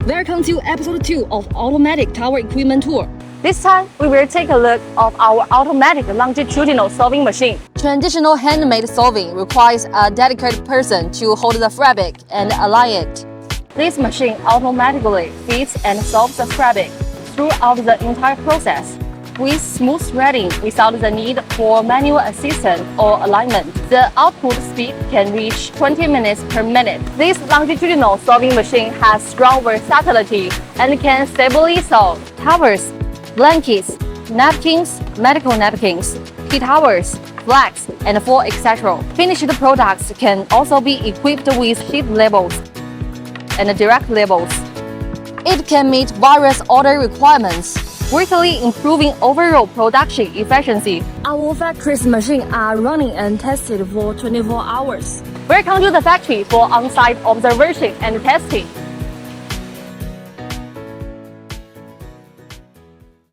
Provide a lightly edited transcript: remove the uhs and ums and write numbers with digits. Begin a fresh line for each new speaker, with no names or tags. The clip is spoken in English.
Welcome to episode 2 of Automatic Tower Equipment Tour.
This time, we will take a look of our automatic longitudinal sewing machine.
Traditional handmade sewing requires a dedicated person to hold the fabric and align it.
This machine automatically feeds and sews the fabric throughout the entire process, with smooth threading without the need for manual assistance or alignment. The output speed can reach 20 minutes per minute. This longitudinal sewing machine has strong versatility and can stably sew towels, blankets, napkins, medical napkins, tea towels, flags, and full etc. Finished products can also be equipped with sheet labels and direct labels. It can meet various order requirements, greatly improving overall production efficiency.
Our factory's machines are running and tested for 24 hours.
Welcome to the factory for on-site observation and testing.